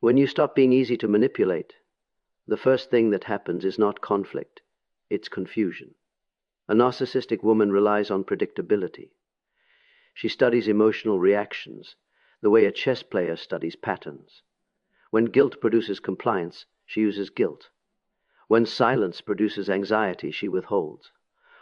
When you stop being easy to manipulate, the first thing that happens is not conflict, it's confusion. A narcissistic woman relies on predictability. She studies emotional reactions, the way a chess player studies patterns. When guilt produces compliance, she uses guilt. When silence produces anxiety, she withholds.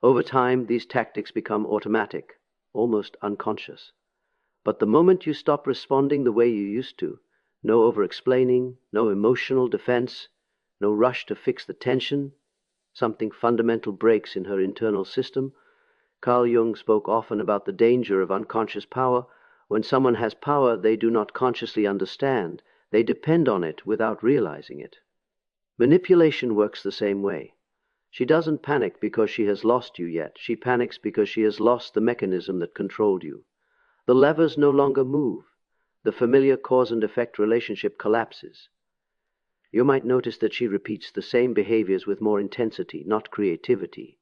Over time, these tactics become automatic, almost unconscious. But the moment you stop responding the way you used to, no over-explaining, no emotional defense, no rush to fix the tension, something fundamental breaks in her internal system. Carl Jung spoke often about the danger of unconscious power. When someone has power they do not consciously understand, they depend on it without realizing it. Manipulation works the same way. She doesn't panic because she has lost you yet. She panics because she has lost the mechanism that controlled you. The levers no longer move. The familiar cause and effect relationship collapses. You might notice that she repeats the same behaviors with more intensity, not creativity.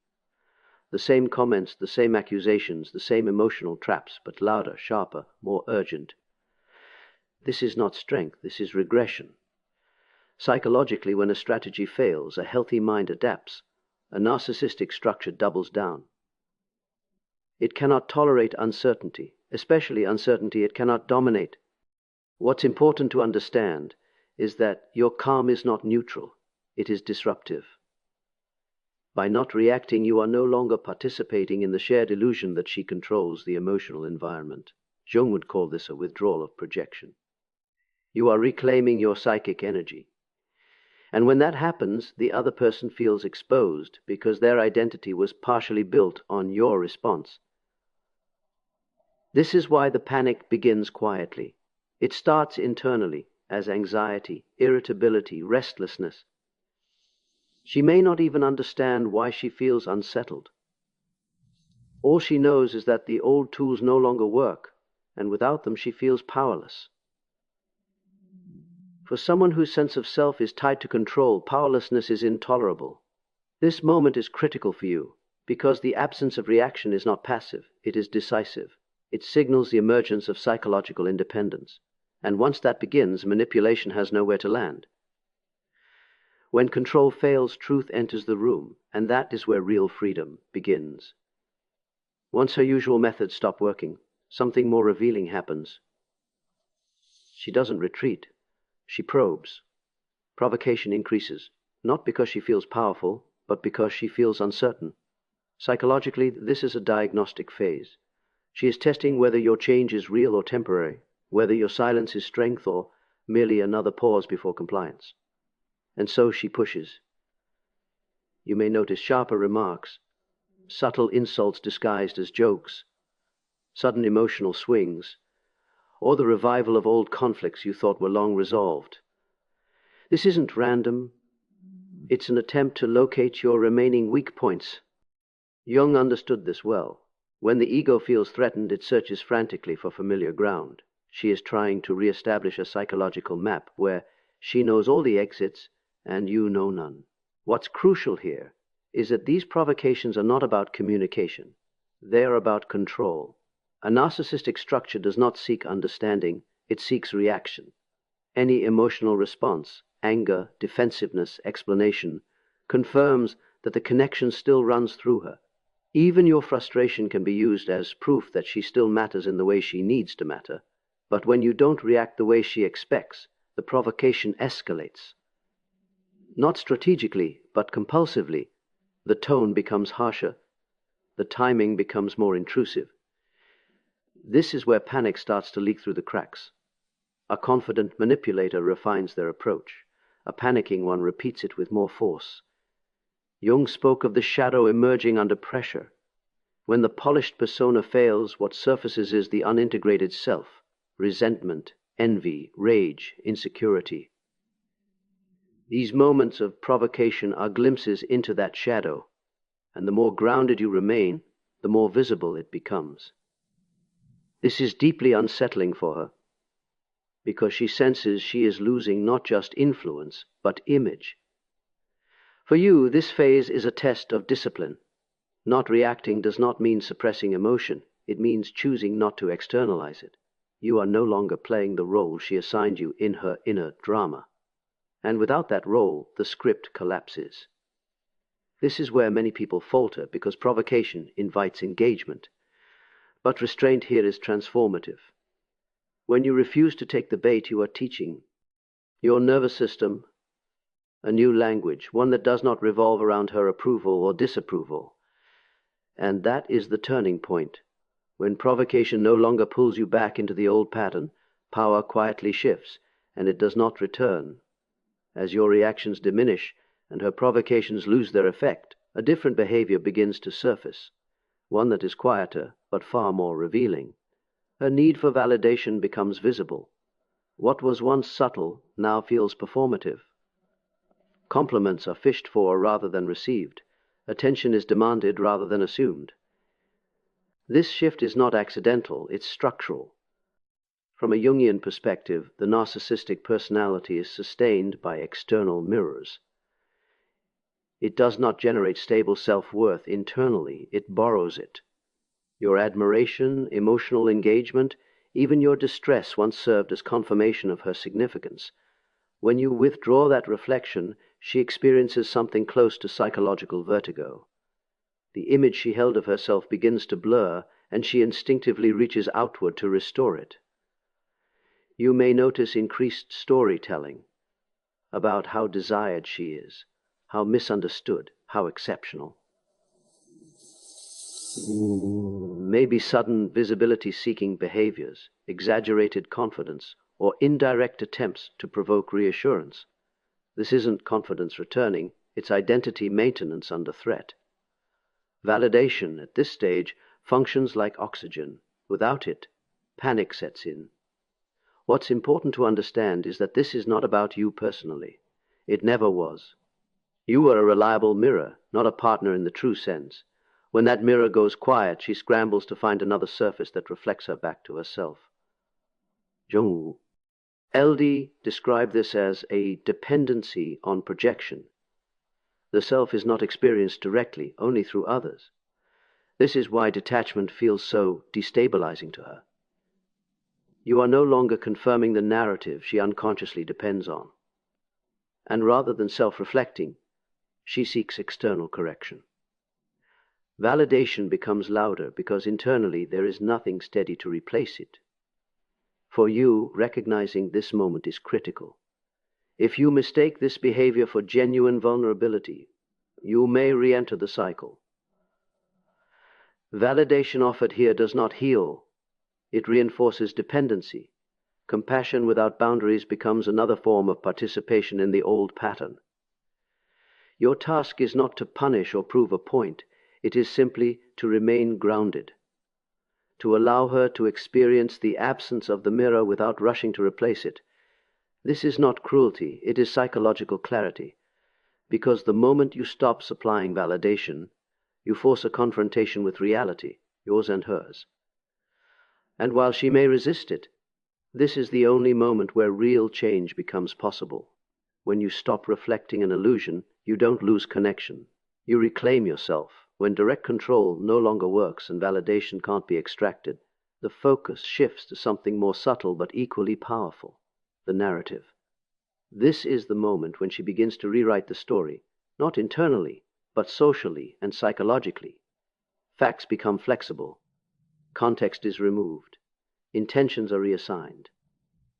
The same comments, the same accusations, the same emotional traps, but louder, sharper, more urgent. This is not strength, this is regression. Psychologically, when a strategy fails, a healthy mind adapts. A narcissistic structure doubles down. It cannot tolerate uncertainty, especially uncertainty it cannot dominate. What's important to understand is that your calm is not neutral, it is disruptive. By not reacting, you are no longer participating in the shared illusion that she controls the emotional environment. Jung would call this a withdrawal of projection. You are reclaiming your psychic energy. And when that happens, the other person feels exposed because their identity was partially built on your response. This is why the panic begins quietly. It starts internally as anxiety, irritability, restlessness. She may not even understand why she feels unsettled. All she knows is that the old tools no longer work, and without them she feels powerless. For someone whose sense of self is tied to control, powerlessness is intolerable. This moment is critical for you, because the absence of reaction is not passive, it is decisive. It signals the emergence of psychological independence. And once that begins, manipulation has nowhere to land. When control fails, truth enters the room, and that is where real freedom begins. Once her usual methods stop working, something more revealing happens. She doesn't retreat. She probes. Provocation increases, not because she feels powerful, but because she feels uncertain. Psychologically, this is a diagnostic phase. She is testing whether your change is real or temporary, whether your silence is strength or merely another pause before compliance. And so she pushes. You may notice sharper remarks, subtle insults disguised as jokes, sudden emotional swings, or the revival of old conflicts you thought were long resolved. This isn't random. It's an attempt to locate your remaining weak points. Jung understood this well. When the ego feels threatened, it searches frantically for familiar ground. She is trying to re-establish a psychological map where she knows all the exits and you know none. What's crucial here is that these provocations are not about communication. They are about control. A narcissistic structure does not seek understanding, it seeks reaction. Any emotional response, anger, defensiveness, explanation, confirms that the connection still runs through her. Even your frustration can be used as proof that she still matters in the way she needs to matter. But when you don't react the way she expects, the provocation escalates. Not strategically, but compulsively. The tone becomes harsher. The timing becomes more intrusive. This is where panic starts to leak through the cracks. A confident manipulator refines their approach. A panicking one repeats it with more force. Jung spoke of the shadow emerging under pressure. When the polished persona fails, what surfaces is the unintegrated self, resentment, envy, rage, insecurity. These moments of provocation are glimpses into that shadow, and the more grounded you remain, the more visible it becomes. This is deeply unsettling for her, because she senses she is losing not just influence, but image. For you, this phase is a test of discipline. Not reacting does not mean suppressing emotion. It means choosing not to externalize it. You are no longer playing the role she assigned you in her inner drama. And without that role, the script collapses. This is where many people falter, because provocation invites engagement. But restraint here is transformative. When you refuse to take the bait, you are teaching your nervous system a new language, one that does not revolve around her approval or disapproval. And that is the turning point. When provocation no longer pulls you back into the old pattern, power quietly shifts, and it does not return. As your reactions diminish and her provocations lose their effect, a different behavior begins to surface, one that is quieter but far more revealing. Her need for validation becomes visible. What was once subtle now feels performative. Compliments are fished for rather than received. Attention is demanded rather than assumed. This shift is not accidental, it's structural. From a Jungian perspective, the narcissistic personality is sustained by external mirrors. It does not generate stable self-worth internally, it borrows it. Your admiration, emotional engagement, even your distress once served as confirmation of her significance. When you withdraw that reflection, she experiences something close to psychological vertigo. The image she held of herself begins to blur, and she instinctively reaches outward to restore it. You may notice increased storytelling about how desired she is, how misunderstood, how exceptional. Maybe sudden visibility-seeking behaviors, exaggerated confidence, or indirect attempts to provoke reassurance. This isn't confidence returning, it's identity maintenance under threat. Validation at this stage functions like oxygen. Without it, panic sets in. What's important to understand is that this is not about you personally. It never was. You were a reliable mirror, not a partner in the true sense. When that mirror goes quiet, she scrambles to find another surface that reflects her back to herself. Jung. LD described this as a dependency on projection. The self is not experienced directly, only through others. This is why detachment feels so destabilizing to her. You are no longer confirming the narrative she unconsciously depends on. And rather than self-reflecting, she seeks external correction. Validation becomes louder because internally there is nothing steady to replace it. For you, recognizing this moment is critical. If you mistake this behavior for genuine vulnerability, you may re-enter the cycle. Validation offered here does not heal. It reinforces dependency. Compassion without boundaries becomes another form of participation in the old pattern. Your task is not to punish or prove a point. It is simply to remain grounded, to allow her to experience the absence of the mirror without rushing to replace it. This is not cruelty, it is psychological clarity, because the moment you stop supplying validation, you force a confrontation with reality, yours and hers. And while she may resist it, this is the only moment where real change becomes possible. When you stop reflecting an illusion, you don't lose connection. You reclaim yourself. When direct control no longer works and validation can't be extracted, the focus shifts to something more subtle but equally powerful, the narrative. This is the moment when she begins to rewrite the story, not internally, but socially and psychologically. Facts become flexible. Context is removed. Intentions are reassigned.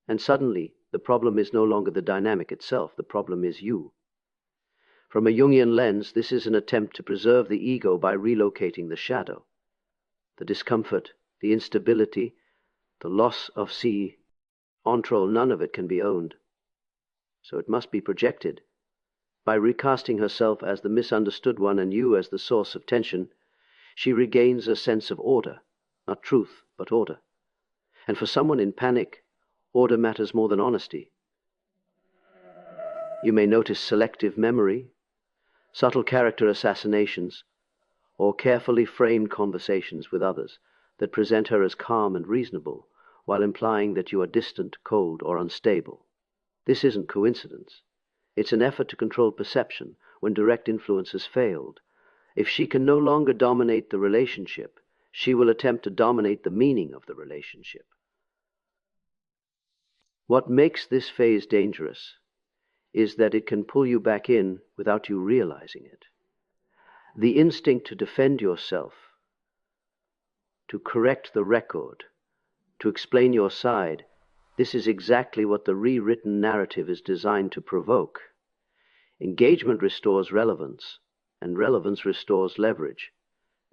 And suddenly, the problem is no longer the dynamic itself, the problem is you. From a Jungian lens, this is an attempt to preserve the ego by relocating the shadow. The discomfort, the instability, the loss of control, none of it can be owned. So it must be projected. By recasting herself as the misunderstood one and you as the source of tension, she regains a sense of order, not truth, but order. And for someone in panic, order matters more than honesty. You may notice selective memory, subtle character assassinations, or carefully framed conversations with others that present her as calm and reasonable, while implying that you are distant, cold, or unstable. This isn't coincidence. It's an effort to control perception when direct influence has failed. If she can no longer dominate the relationship, she will attempt to dominate the meaning of the relationship. What makes this phase dangerous is that it can pull you back in without you realizing it. The instinct to defend yourself, to correct the record, to explain your side, this is exactly what the rewritten narrative is designed to provoke. Engagement restores relevance, and relevance restores leverage.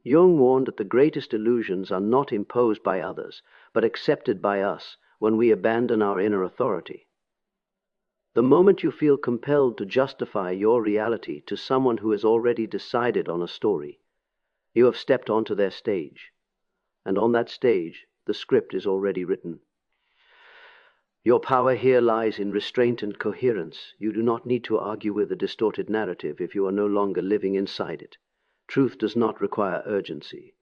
Jung warned that the greatest illusions are not imposed by others, but accepted by us when we abandon our inner authority. The moment you feel compelled to justify your reality to someone who has already decided on a story, you have stepped onto their stage, and on that stage, the script is already written. Your power here lies in restraint and coherence. You do not need to argue with a distorted narrative if you are no longer living inside it. Truth does not require urgency.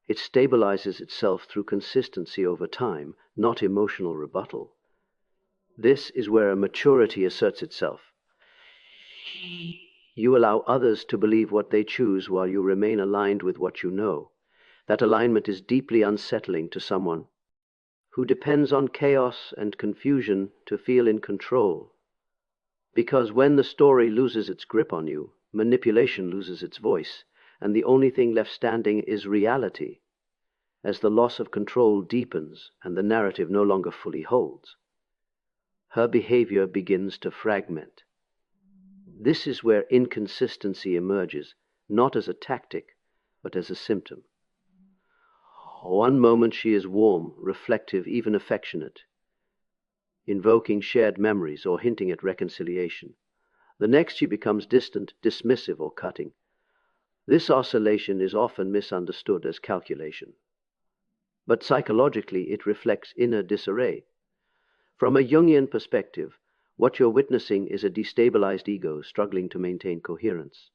It stabilizes itself through consistency over time, not emotional rebuttal. This is where maturity asserts itself. You allow others to believe what they choose while you remain aligned with what you know. That alignment is deeply unsettling to someone who depends on chaos and confusion to feel in control. Because when the story loses its grip on you, manipulation loses its voice, and the only thing left standing is reality, as the loss of control deepens and the narrative no longer fully holds. Her behavior begins to fragment. This is where inconsistency emerges, not as a tactic, but as a symptom. One moment she is warm, reflective, even affectionate, invoking shared memories or hinting at reconciliation. The next she becomes distant, dismissive, or cutting. This oscillation is often misunderstood as calculation, but psychologically it reflects inner disarray. From a Jungian perspective, what you're witnessing is a destabilized ego struggling to maintain coherence.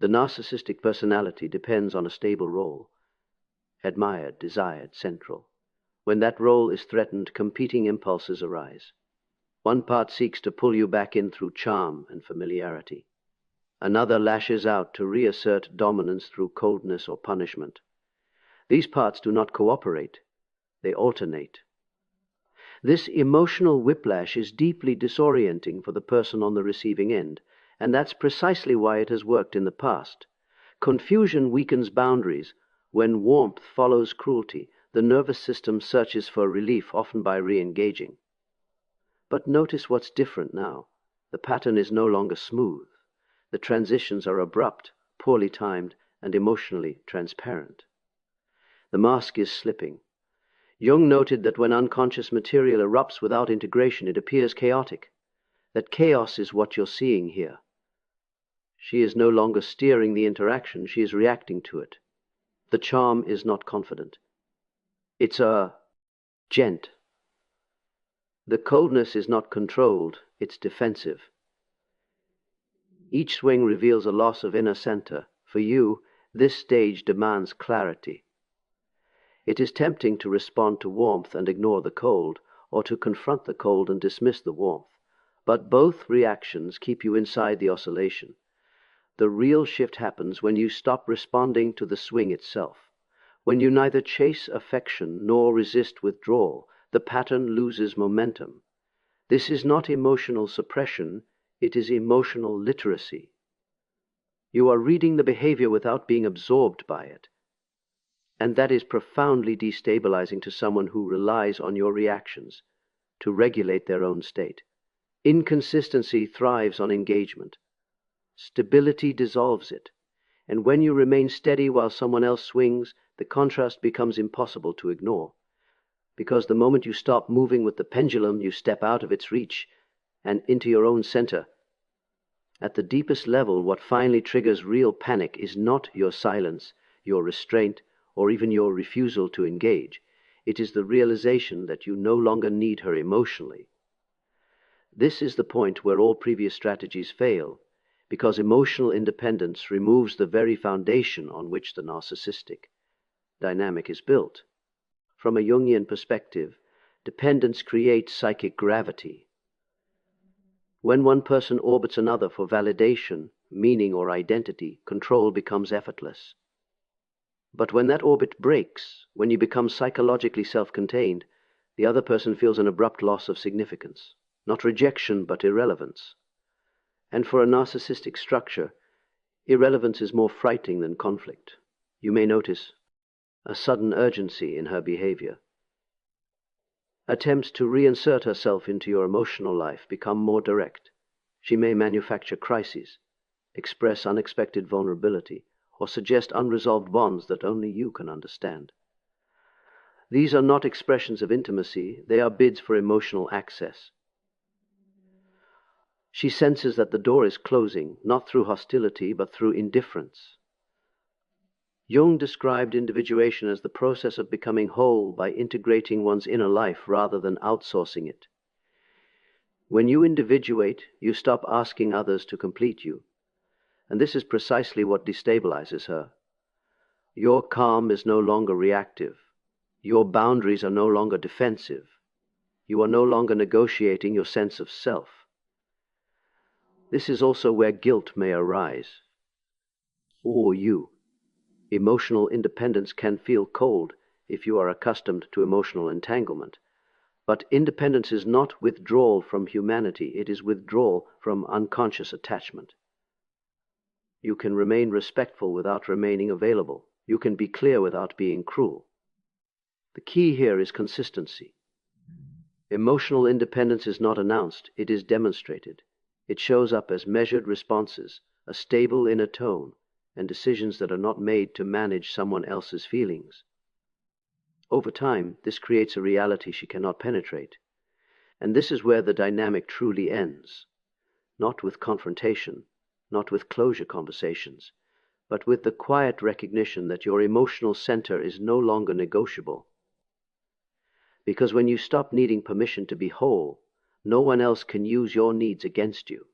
The narcissistic personality depends on a stable role, admired, desired, central. When that role is threatened, competing impulses arise. One part seeks to pull you back in through charm and familiarity. Another lashes out to reassert dominance through coldness or punishment. These parts do not cooperate, they alternate. This emotional whiplash is deeply disorienting for the person on the receiving end, and that's precisely why it has worked in the past. Confusion weakens boundaries. When warmth follows cruelty, the nervous system searches for relief, often by re-engaging. But notice what's different now. The pattern is no longer smooth. The transitions are abrupt, poorly timed, and emotionally transparent. The mask is slipping. Jung noted that when unconscious material erupts without integration, it appears chaotic. That chaos is what you're seeing here. She is no longer steering the interaction, she is reacting to it. The charm is not confident. It's gent. The coldness is not controlled, it's defensive. Each swing reveals a loss of inner center. For you, this stage demands clarity. It is tempting to respond to warmth and ignore the cold, or to confront the cold and dismiss the warmth. But both reactions keep you inside the oscillation. The real shift happens when you stop responding to the swing itself. When you neither chase affection nor resist withdrawal, the pattern loses momentum. This is not emotional suppression, it is emotional literacy. You are reading the behavior without being absorbed by it. And that is profoundly destabilizing to someone who relies on your reactions to regulate their own state. Inconsistency thrives on engagement. Stability dissolves it. And when you remain steady while someone else swings, the contrast becomes impossible to ignore. Because the moment you stop moving with the pendulum, you step out of its reach and into your own center. At the deepest level, what finally triggers real panic is not your silence, your restraint, or even your refusal to engage. It is the realization that you no longer need her emotionally. This is the point where all previous strategies fail, because emotional independence removes the very foundation on which the narcissistic dynamic is built. From a Jungian perspective, dependence creates psychic gravity. When one person orbits another for validation, meaning, or identity, control becomes effortless. But when that orbit breaks, when you become psychologically self-contained, The other person feels an abrupt loss of significance, not rejection, but irrelevance. And for a narcissistic structure, irrelevance is more frightening than conflict. You may notice a sudden urgency in her behavior. Attempts to reinsert herself into your emotional life become more direct. She may manufacture crises, express unexpected vulnerability, or suggest unresolved bonds that only you can understand. These are not expressions of intimacy, they are bids for emotional access. She senses that the door is closing, not through hostility, but through indifference. Jung described individuation as the process of becoming whole by integrating one's inner life rather than outsourcing it. When you individuate, you stop asking others to complete you, and this is precisely what destabilizes her. Your calm is no longer reactive. Your boundaries are no longer defensive. You are no longer negotiating your sense of self. This is also where guilt may arise. Or you. Emotional independence can feel cold if you are accustomed to emotional entanglement. But independence is not withdrawal from humanity, it is withdrawal from unconscious attachment. You can remain respectful without remaining available. You can be clear without being cruel. The key here is consistency. Emotional independence is not announced, it is demonstrated. It shows up as measured responses, a stable inner tone, and decisions that are not made to manage someone else's feelings. Over time, this creates a reality she cannot penetrate. And this is where the dynamic truly ends. Not with confrontation, not with closure conversations, but with the quiet recognition that your emotional center is no longer negotiable. Because when you stop needing permission to be whole, no one else can use your needs against you.